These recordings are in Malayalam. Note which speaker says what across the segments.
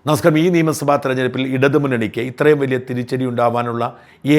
Speaker 1: നമസ്കാരം. ഈ നിയമസഭാ തെരഞ്ഞെടുപ്പിൽ ഇടതുമുന്നണിക്ക് ഇത്രയും വലിയ തിരിച്ചടി ഉണ്ടാവാനുള്ള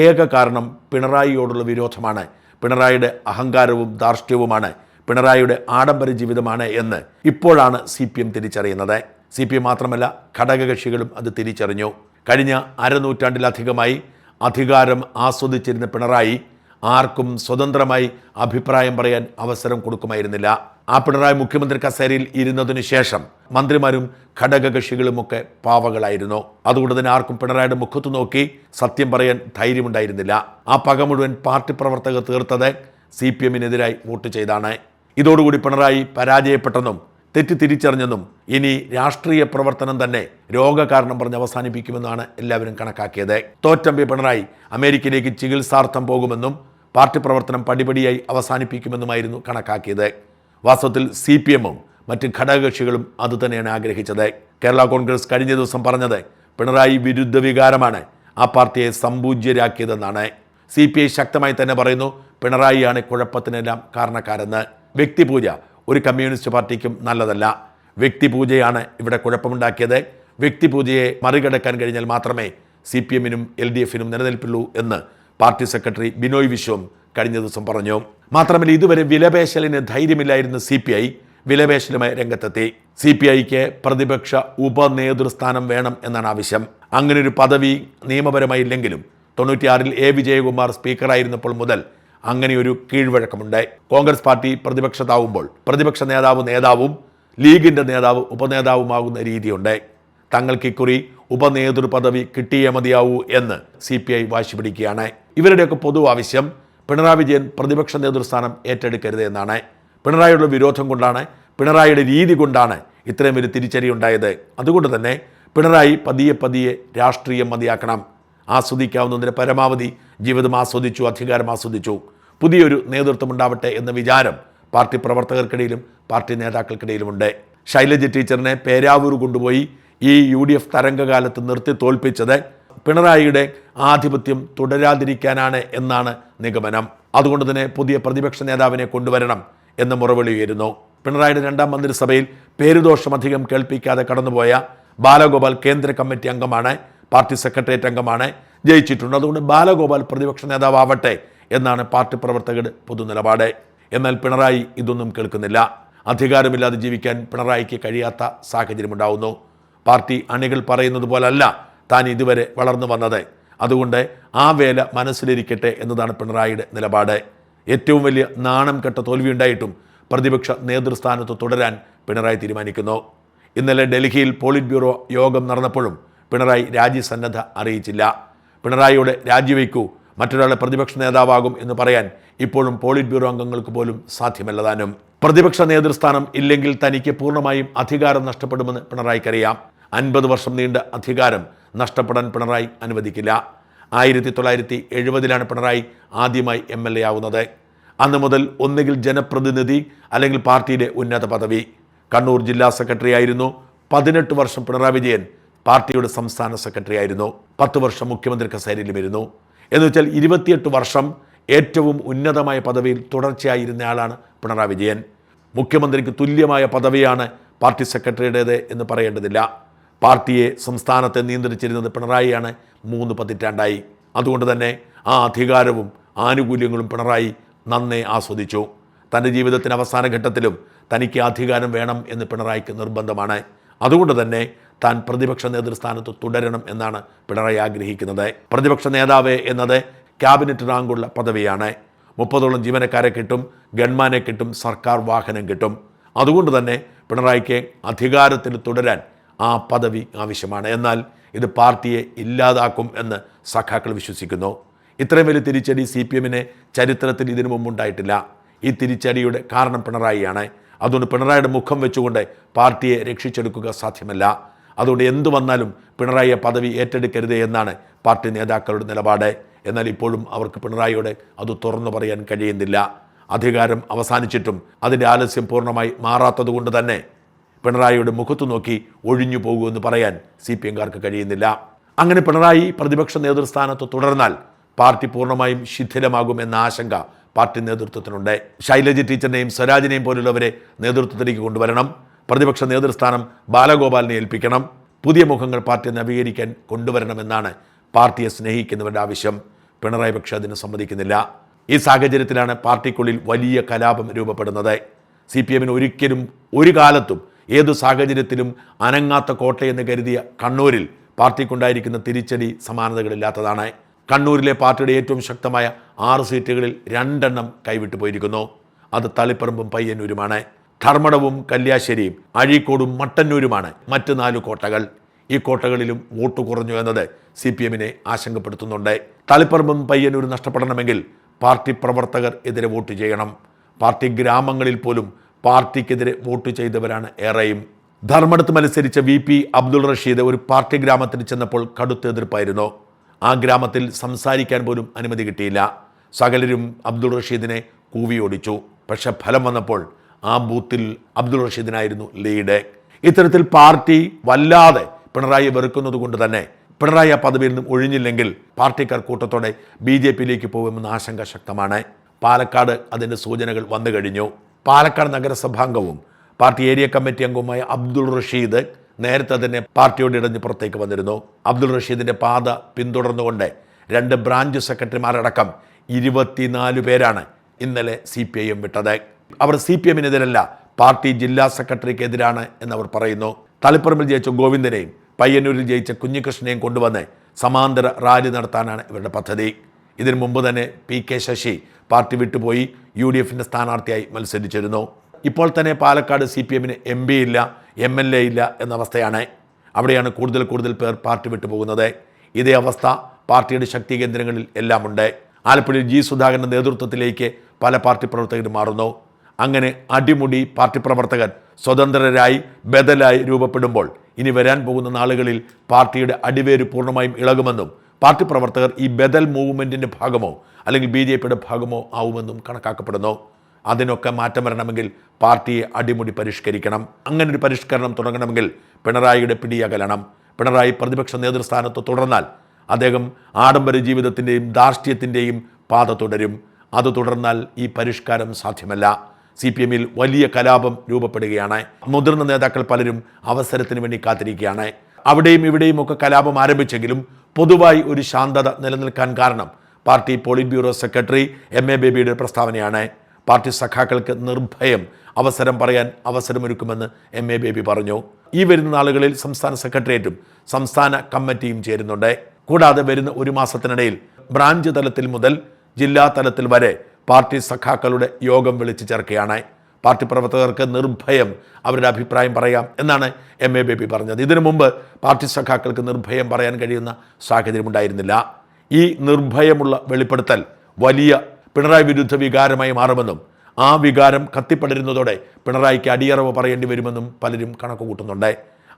Speaker 1: ഏക കാരണം പിണറായിയോടുള്ള വിരോധമാണ്. പിണറായിയുടെ അഹങ്കാരവും ധാർഷ്ട്യവുമാണ്, പിണറായിയുടെ ആഡംബര ജീവിതമാണ് എന്ന് ഇപ്പോഴാണ് CPM തിരിച്ചറിയുന്നത്. CPM മാത്രമല്ല, ഘടകകക്ഷികളും അത് തിരിച്ചറിഞ്ഞു. കഴിഞ്ഞ അരനൂറ്റാണ്ടിലധികമായി അധികാരം ആസ്വദിച്ചിരുന്ന പിണറായി ആർക്കും സ്വതന്ത്രമായി അഭിപ്രായം പറയാൻ അവസരം കൊടുക്കുമായിരുന്നില്ല. ആ പിണറായി മുഖ്യമന്ത്രി കസേരയിൽ ഇരുന്നതിനു ശേഷം മന്ത്രിമാരും ഘടകകക്ഷികളുമൊക്കെ പാവകളായിരുന്നു. അതുകൊണ്ട് തന്നെ ആർക്കും പിണറായിയുടെ മുഖത്ത് നോക്കി സത്യം പറയാൻ ധൈര്യമുണ്ടായിരുന്നില്ല. ആ പക മുഴുവൻ പാർട്ടി പ്രവർത്തകർ തീർത്തത് CPMനെതിരായി വോട്ട് ചെയ്താണ്. ഇതോടുകൂടി പിണറായി പരാജയപ്പെട്ടെന്നും തെറ്റ് തിരിച്ചറിഞ്ഞെന്നും ഇനി രാഷ്ട്രീയ പ്രവർത്തനം തന്നെ രോഗകാരണം പറഞ്ഞ് അവസാനിപ്പിക്കുമെന്നാണ് എല്ലാവരും കണക്കാക്കിയത്. തോറ്റമ്പി പിണറായി അമേരിക്കയിലേക്ക് ചികിത്സാർത്ഥം പോകുമെന്നും പാർട്ടി പ്രവർത്തനം പടിപടിയായി അവസാനിപ്പിക്കുമെന്നുമായിരുന്നു കണക്കാക്കിയത്. വാസ്തവത്തിൽ CPMും മറ്റ് ഘടകകക്ഷികളും അതുതന്നെയാണ് ആഗ്രഹിച്ചത്. കേരള കോൺഗ്രസ് കഴിഞ്ഞ ദിവസം പറഞ്ഞത് പിണറായി വിരുദ്ധ വികാരമാണ് ആ പാർട്ടിയെ സമ്പൂജ്യരാക്കിയതെന്നാണ്. CPI ശക്തമായി തന്നെ പറയുന്നു പിണറായിയാണ് കുഴപ്പത്തിനെല്ലാം കാരണക്കാരെന്ന്. വ്യക്തിപൂജ ഒരു കമ്മ്യൂണിസ്റ്റ് പാർട്ടിക്കും നല്ലതല്ല. വ്യക്തിപൂജയാണ് ഇവിടെ കുഴപ്പമുണ്ടാക്കിയത്. വ്യക്തിപൂജയെ മറികടക്കാൻ കഴിഞ്ഞാൽ മാത്രമേ CPMനും LDFനും നിലനിൽപ്പുള്ളൂ എന്ന് പാർട്ടി സെക്രട്ടറി ബിനോയ് വിശ്വം കഴിഞ്ഞ ദിവസം പറഞ്ഞു. മാത്രമല്ല, ഇതുവരെ വിലപേശലിന് ധൈര്യമില്ലായിരുന്ന CPI വിലപേശലുമായി രംഗത്തെത്തി. CPIക്ക് പ്രതിപക്ഷ ഉപനേതൃസ്ഥാനം വേണം എന്നാണ് ആവശ്യം. അങ്ങനെ ഒരു പദവി നിയമപരമായി ഇല്ലെങ്കിലും 96-ൽ A വിജയകുമാർ സ്പീക്കറായിരുന്നപ്പോൾ മുതൽ അങ്ങനെയൊരു കീഴ്വഴക്കമുണ്ട്. കോൺഗ്രസ് പാർട്ടി പ്രതിപക്ഷത്താവുമ്പോൾ പ്രതിപക്ഷ നേതാവും ലീഗിൻ്റെ നേതാവ് ഉപനേതാവുമാകുന്ന രീതിയുണ്ട്. തങ്ങൾക്ക് ഇക്കുറി ഉപനേതൃ പദവി കിട്ടിയേ മതിയാവൂ എന്ന് CPI വാശി പിടിക്കുകയാണ്. ഇവരുടെയൊക്കെ പൊതു ആവശ്യം പിണറായി വിജയൻ പ്രതിപക്ഷ നേതൃസ്ഥാനം ഏറ്റെടുക്കരുത് എന്നാണ്. പിണറായിയുടെ വിരോധം കൊണ്ടാണ്, പിണറായിയുടെ രീതി കൊണ്ടാണ് ഇത്രയും ഒരു തിരിച്ചടി ഉണ്ടായത്. അതുകൊണ്ട് തന്നെ പിണറായി പതിയെ രാഷ്ട്രീയം മതിയാക്കണം. ആസ്വദിക്കാവുന്നതിന് പരമാവധി ജീവിതം ആസ്വദിച്ചു, അധികാരം ആസ്വദിച്ചു. പുതിയൊരു നേതൃത്വം ഉണ്ടാവട്ടെ എന്ന വിചാരം പാർട്ടി പ്രവർത്തകർക്കിടയിലും പാർട്ടി നേതാക്കൾക്കിടയിലുമുണ്ട്. ശൈലജ ടീച്ചറിനെ പേരാവൂർ കൊണ്ടുപോയി ഈ UDF തരംഗകാലത്ത് നിർത്തി തോൽപ്പിച്ചത് പിണറായിയുടെ ആധിപത്യം തുടരാതിരിക്കാനാണ് എന്നാണ് നിഗമനം. അതുകൊണ്ട് തന്നെ പുതിയ പ്രതിപക്ഷ നേതാവിനെ കൊണ്ടുവരണം എന്ന മുറവിളി ഉയരുന്നു. പിണറായിയുടെ രണ്ടാം മന്ത്രിസഭയിൽ പേരുദോഷമധികം കേൾപ്പിക്കാതെ കടന്നുപോയ ബാലഗോപാൽ കേന്ദ്ര കമ്മിറ്റി അംഗമാണ്, പാർട്ടി സെക്രട്ടേറിയറ്റ് അംഗമാണ്, ജയിച്ചിട്ടുണ്ട്. അതുകൊണ്ട് ബാലഗോപാൽ പ്രതിപക്ഷ നേതാവട്ടെ എന്നാണ് പാർട്ടി പ്രവർത്തകരുടെ പൊതുനിലപാട്. എന്നാൽ പിണറായി ഇതൊന്നും കേൾക്കുന്നില്ല. അധികാരമില്ലാതെ ജീവിക്കാൻ പിണറായിക്ക് കഴിയാത്ത സാഹചര്യമുണ്ടാവുന്നു. പാർട്ടി അണികൾ പറയുന്നത് പോലല്ല താൻ ഇതുവരെ വളർന്നു വന്നത്. അതുകൊണ്ട് ആ വേല മനസ്സിലിരിക്കട്ടെ എന്നതാണ് പിണറായിയുടെ നിലപാട്. ഏറ്റവും വലിയ നാണം കെട്ട തോൽവിയുണ്ടായിട്ടും പ്രതിപക്ഷ നേതൃസ്ഥാനത്ത് തുടരാൻ പിണറായി തീരുമാനിക്കുന്നു. ഇന്നലെ ഡൽഹിയിൽ പോളിറ്റ് ബ്യൂറോ യോഗം നടന്നപ്പോഴും പിണറായി രാജ്യസന്നദ്ധ അറിയിച്ചില്ല. പിണറായിയോട് രാജിവെക്കൂ, മറ്റൊരാളെ പ്രതിപക്ഷ നേതാവാകും എന്ന് പറയാൻ ഇപ്പോഴും പോളിറ്റ് ബ്യൂറോ അംഗങ്ങൾക്ക് പോലും സാധ്യമല്ലതാനും. പ്രതിപക്ഷ നേതൃസ്ഥാനം ഇല്ലെങ്കിൽ തനിക്ക് പൂർണ്ണമായും അധികാരം നഷ്ടപ്പെടുമെന്ന് പിണറായിക്കറിയാം. 50 വർഷം നീണ്ട അധികാരം നഷ്ടപ്പെടാൻ പിണറായി അനുവദിക്കില്ല. 1970-ലാണ് പിണറായി ആദ്യമായി MLA ആവുന്നത്. അന്ന് മുതൽ ഒന്നുകിൽ ജനപ്രതിനിധി അല്ലെങ്കിൽ പാർട്ടിയുടെ ഉന്നത പദവി. കണ്ണൂർ ജില്ലാ സെക്രട്ടറി ആയിരുന്നു. 18 വർഷം പിണറായി വിജയൻ പാർട്ടിയുടെ സംസ്ഥാന സെക്രട്ടറി ആയിരുന്നു. 10 വർഷം മുഖ്യമന്ത്രി കസേരയിലും ഇരുന്നു. എന്ന് വെച്ചാൽ 28 വർഷം ഏറ്റവും ഉന്നതമായ പദവിയിൽ തുടർച്ചയായിരുന്ന ആളാണ് പിണറായി വിജയൻ. മുഖ്യമന്ത്രിക്ക് തുല്യമായ പദവിയാണ് പാർട്ടി സെക്രട്ടറിയുടേത് എന്ന് പറയേണ്ടതില്ല. പാർട്ടിയെ, സംസ്ഥാനത്തെ നിയന്ത്രിച്ചിരുന്നത് പിണറായിയാണ് 3 പതിറ്റാണ്ടായി. അതുകൊണ്ട് തന്നെ ആ അധികാരവും ആനുകൂല്യങ്ങളും പിണറായി നന്നേ ആസ്വദിച്ചു. തൻ്റെ ജീവിതത്തിന് അവസാന ഘട്ടത്തിലും തനിക്ക് അധികാരം വേണം എന്ന് പിണറായിക്ക് നിർബന്ധമാണ്. അതുകൊണ്ട് തന്നെ താൻ പ്രതിപക്ഷ നേതൃസ്ഥാനത്ത് തുടരണം എന്നാണ് പിണറായി ആഗ്രഹിക്കുന്നത്. പ്രതിപക്ഷ നേതാവ് എന്നത് ക്യാബിനറ്റ് റാങ്കുള്ള പദവിയാണ്. 30ഓളം ജീവനക്കാരെ കിട്ടും, ഗൺമാനെ കിട്ടും, സർക്കാർ വാഹനം കിട്ടും. അതുകൊണ്ട് തന്നെ പിണറായിക്ക് അധികാരത്തിൽ തുടരാൻ ആ പദവി ആവശ്യമാണ്. എന്നാൽ ഇത് പാർട്ടിയെ ഇല്ലാതാക്കും എന്ന് സഖാക്കൾ വിശ്വസിക്കുന്നു. ഇത്രയും വലിയ തിരിച്ചടി CPMനെ ചരിത്രത്തിൽ ഇതിനു മുമ്പുണ്ടായിട്ടില്ല. ഈ തിരിച്ചടിയുടെ കാരണം പിണറായിയാണ്. അതുകൊണ്ട് പിണറായിയുടെ മുഖം വെച്ചുകൊണ്ട് പാർട്ടിയെ രക്ഷിച്ചെടുക്കുക സാധ്യമല്ല. അതുകൊണ്ട് എന്തു വന്നാലും പിണറായിയെ പദവി ഏറ്റെടുക്കരുത് എന്നാണ് പാർട്ടി നേതാക്കളുടെ നിലപാട്. എന്നാൽ ഇപ്പോഴും അവർക്ക് പിണറായിയോട് അത് തുറന്നു പറയാൻ കഴിയുന്നില്ല. അധികാരം അവസാനിച്ചിട്ടും അതിൻ്റെ ആലസ്യം പൂർണ്ണമായി മാറാത്തത് കൊണ്ട് തന്നെ പിണറായിയുടെ മുഖത്തു നോക്കി ഒഴിഞ്ഞു പോകുമെന്ന് പറയാൻ CPMകാർക്ക് കഴിയുന്നില്ല. അങ്ങനെ പിണറായി പ്രതിപക്ഷ നേതൃസ്ഥാനത്ത് തുടർന്നാൽ പാർട്ടി പൂർണ്ണമായും ശിഥിലമാകും എന്ന ആശങ്ക പാർട്ടി നേതൃത്വത്തിനുണ്ട്. ശൈലജ ടീച്ചറിനെയും സ്വരാജിനെയും പോലുള്ളവരെ നേതൃത്വത്തിലേക്ക് കൊണ്ടുവരണം. പ്രതിപക്ഷ നേതൃസ്ഥാനം ബാലഗോപാലിനെ ഏൽപ്പിക്കണം. പുതിയ മുഖങ്ങൾ പാർട്ടി നവീകരിക്കാൻ കൊണ്ടുവരണമെന്നാണ് പാർട്ടിയെ സ്നേഹിക്കുന്നവരുടെ ആവശ്യം. പിണറായി പക്ഷേ അതിന് സമ്മതിക്കുന്നില്ല. ഈ സാഹചര്യത്തിലാണ് പാർട്ടിക്കുള്ളിൽ വലിയ കലാപം രൂപപ്പെടുന്നത്. CPM ഒരിക്കലും ഒരു കാലത്തും ഏതു സാഹചര്യത്തിലും അനങ്ങാത്ത കോട്ടയെന്ന് കരുതിയ കണ്ണൂരിൽ പാർട്ടിക്കുണ്ടായിരിക്കുന്ന തിരിച്ചടി സമാനതകളില്ലാത്തതാണ്. കണ്ണൂരിലെ പാർട്ടിയുടെ ഏറ്റവും ശക്തമായ 6 സീറ്റുകളിൽ 2 കൈവിട്ടു പോയിരിക്കുന്നു. അത് തളിപ്പറമ്പും പയ്യന്നൂരുമാണ്. ധർമ്മടവും കല്യാശ്ശേരിയും അഴീക്കോടും മട്ടന്നൂരുമാണ് മറ്റ് 4 കോട്ടകൾ. ഈ കോട്ടകളിലും വോട്ട് കുറഞ്ഞു എന്നത് CPM ആശങ്കപ്പെടുത്തുന്നുണ്ട്. തളിപ്പറമ്പും പയ്യന്നൂരും നഷ്ടപ്പെടണമെങ്കിൽ പാർട്ടി പ്രവർത്തകർ എതിരെ വോട്ട് ചെയ്യണം. പാർട്ടി ഗ്രാമങ്ങളിൽ പോലും പാർട്ടിക്കെതിരെ വോട്ട് ചെയ്തവരാണ് ഏറെയും. ധർമ്മടത്ത് മത്സരിച്ച VP അബ്ദുൾ റഷീദ് ഒരു പാർട്ടി ഗ്രാമത്തിൽ ചെന്നപ്പോൾ കടുത്ത എതിർപ്പായിരുന്നു. ആ ഗ്രാമത്തിൽ സംസാരിക്കാൻ പോലും അനുമതി കിട്ടിയില്ല. സകലരും അബ്ദുൾ റഷീദിനെ കൂവി ഓടിച്ചു. പക്ഷെ ഫലം വന്നപ്പോൾ ആ ബൂത്തിൽ അബ്ദുൾ റഷീദിനായിരുന്നു ലീഡ്. ഇത്തരത്തിൽ പാർട്ടി വല്ലാതെ പിണറായി വെറുക്കുന്നത് കൊണ്ട് തന്നെ പിണറായി ആ പദവിയിൽ നിന്നും ഒഴിഞ്ഞില്ലെങ്കിൽ പാർട്ടിക്കാർ കൂട്ടത്തോടെ BJPയിലേക്ക് പോകുമെന്ന ആശങ്ക ശക്തമാണ്. പാലക്കാട് അതിൻ്റെ സൂചനകൾ വന്നു കഴിഞ്ഞു. പാലക്കാട് നഗരസഭാംഗവും പാർട്ടി ഏരിയ കമ്മിറ്റി അംഗവുമായ അബ്ദുൾ റഷീദ് നേരത്തെ തന്നെ പാർട്ടിയോട് ഇടഞ്ഞ് പുറത്തേക്ക് വന്നിരുന്നു. അബ്ദുൾ റഷീദിൻ്റെ പാത പിന്തുടർന്നുകൊണ്ട് 2 ബ്രാഞ്ച് സെക്രട്ടറിമാരടക്കം 24 പേരാണ് ഇന്നലെ CPIM വിട്ടത്. അവർ CPMനെതിരല്ല, പാർട്ടി ജില്ലാ സെക്രട്ടറിക്കെതിരാണ് എന്നവർ പറയുന്നു. തളിപ്പറമ്പിൽ ജയിച്ച ഗോവിന്ദനെയും പയ്യന്നൂരിൽ ജയിച്ച കുഞ്ഞികൃഷ്ണനെയും കൊണ്ടുവന്ന് സമാന്തര റാലി നടത്താനാണ് ഇവരുടെ പദ്ധതി. ഇതിനു മുമ്പ് തന്നെ PK ശശി പാർട്ടി വിട്ടുപോയി UDFൻ്റെ സ്ഥാനാർത്ഥിയായി മത്സരിച്ചിരുന്നു. ഇപ്പോൾ തന്നെ പാലക്കാട് CPMന് MP ഇല്ല, MLA ഇല്ല എന്ന അവസ്ഥയാണ്. അവിടെയാണ് കൂടുതൽ പേർ പാർട്ടി വിട്ടുപോകുന്നത്. ഇതേ അവസ്ഥ പാർട്ടിയുടെ ശക്തി കേന്ദ്രങ്ങളിൽ എല്ലാം ഉണ്ട്. ആലപ്പുഴയിൽ G സുധാകരൻ്റെ നേതൃത്വത്തിലേക്ക് പല പാർട്ടി പ്രവർത്തകരും മാറുന്നു. അങ്ങനെ അടിമുടി പാർട്ടി പ്രവർത്തകർ സ്വതന്ത്രരായി ബദലായി രൂപപ്പെടുമ്പോൾ ഇനി വരാൻ പോകുന്ന നാളുകളിൽ പാർട്ടിയുടെ അടിവേര് പൂർണ്ണമായും ഇളകുമെന്നും പാർട്ടി പ്രവർത്തകർ ഈ ബദൽ മൂവ്മെൻറ്റിൻ്റെ ഭാഗമോ അല്ലെങ്കിൽ BJPയുടെ ഭാഗമോ ആവുമെന്നും കണക്കാക്കപ്പെടുന്നു. അതിനൊക്കെ മാറ്റം വരണമെങ്കിൽ പാർട്ടിയെ അടിമുടി പരിഷ്കരിക്കണം. അങ്ങനെ ഒരു പരിഷ്കരണം തുടങ്ങണമെങ്കിൽ പിണറായിയുടെ പിടിയകലണം. പിണറായി പ്രതിപക്ഷ നേതൃസ്ഥാനത്ത് തുടർന്നാൽ അദ്ദേഹം ആഡംബര ജീവിതത്തിൻ്റെയും ധാർഷ്ട്യത്തിൻ്റെയും പാത തുടരും. അത് തുടർന്നാൽ ഈ പരിഷ്കാരം സാധ്യമല്ല. CPMൽ വലിയ കലാപം രൂപപ്പെടുകയാണ്. മുതിർന്ന നേതാക്കൾ പലരും അവസരത്തിന് വേണ്ടി കാത്തിരിക്കുകയാണ്. അവിടെയും ഇവിടെയും ഒക്കെ കലാപം ആരംഭിച്ചെങ്കിലും പൊതുവായി ഒരു ശാന്തത നിലനിൽക്കാൻ കാരണം party polit bureau secretary MA ബേബിയുടെ പ്രസ്താവനയാണ്. പാർട്ടി സഖാക്കൾക്ക് നിർഭയം അവസരം പറയാൻ അവസരമൊരുക്കുമെന്ന് MA ബേബി പറഞ്ഞു. ഈ വരുന്ന നാളുകളിൽ സംസ്ഥാന സെക്രട്ടേറിയറ്റും സംസ്ഥാന കമ്മിറ്റിയും ചേരുന്നുണ്ട്. കൂടാതെ വരുന്ന ഒരു മാസത്തിനിടയിൽ ബ്രാഞ്ച് തലത്തിൽ മുതൽ ജില്ലാ തലത്തിൽ വരെ പാർട്ടി സഖാക്കളുടെ യോഗം വിളിച്ചു ചേർക്കുകയാണ്. പാർട്ടി പ്രവർത്തകർക്ക് നിർഭയം അവരുടെ അഭിപ്രായം പറയാം എന്നാണ് MA ബേബി പറഞ്ഞത്. ഇതിനു മുമ്പ് പാർട്ടി സഖാക്കൾക്ക് നിർഭയം പറയാൻ കഴിയുന്ന സാഹചര്യമുണ്ടായിരുന്നില്ല. ഈ നിർഭയമുള്ള വെളിപ്പെടുത്തൽ വലിയ പിണറായി വിരുദ്ധ വികാരമായി മാറുമെന്നും ആ വികാരം കത്തിപ്പടരുന്നതോടെ പിണറായിക്ക് അടിയറവ് പറയേണ്ടി വരുമെന്നും പലരും കണക്ക് കൂട്ടുന്നുണ്ട്.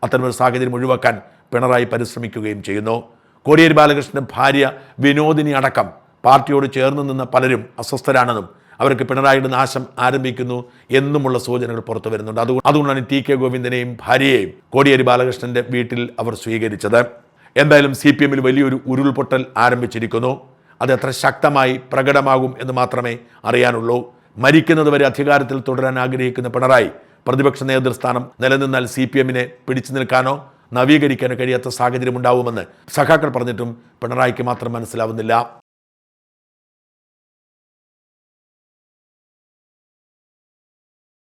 Speaker 1: അത്തരമൊരു സാഹചര്യം ഒഴിവാക്കാൻ പിണറായി പരിശ്രമിക്കുകയും ചെയ്യുന്നു. കോടിയേരി ബാലകൃഷ്ണൻ്റെ ഭാര്യ വിനോദിനി അടക്കം പാർട്ടിയോട് ചേർന്ന് നിന്ന പലരും അസ്വസ്ഥരാണെന്നും അവർക്ക് പിണറായിയുടെ നാശം ആരംഭിക്കുന്നു എന്നുമുള്ള സൂചനകൾ പുറത്തു വരുന്നുണ്ട്. അതുകൊണ്ടാണ് TK ഗോവിന്ദനെയും ഭാര്യയെയും കോടിയേരി ബാലകൃഷ്ണൻ്റെ വീട്ടിൽ അവർ സ്വീകരിച്ചത്. എന്തായാലും CPMൽ വലിയൊരു ഉരുൾപൊട്ടൽ ആരംഭിച്ചിരിക്കുന്നു. അത് എത്ര ശക്തമായി പ്രകടമാകും എന്ന് മാത്രമേ അറിയാനുള്ളൂ. മരിക്കുന്നതുവരെ അധികാരത്തിൽ തുടരാൻ ആഗ്രഹിക്കുന്ന പിണറായി പ്രതിപക്ഷ നേതൃസ്ഥാനം നിലനിന്നാൽ CPMനെ പിടിച്ചു നിൽക്കാനോ നവീകരിക്കാനോ കഴിയാത്ത സാഹചര്യം ഉണ്ടാവുമെന്ന് സഖാക്കൾ പറഞ്ഞിട്ടും പിണറായിക്ക് മാത്രം മനസ്സിലാവുന്നില്ല.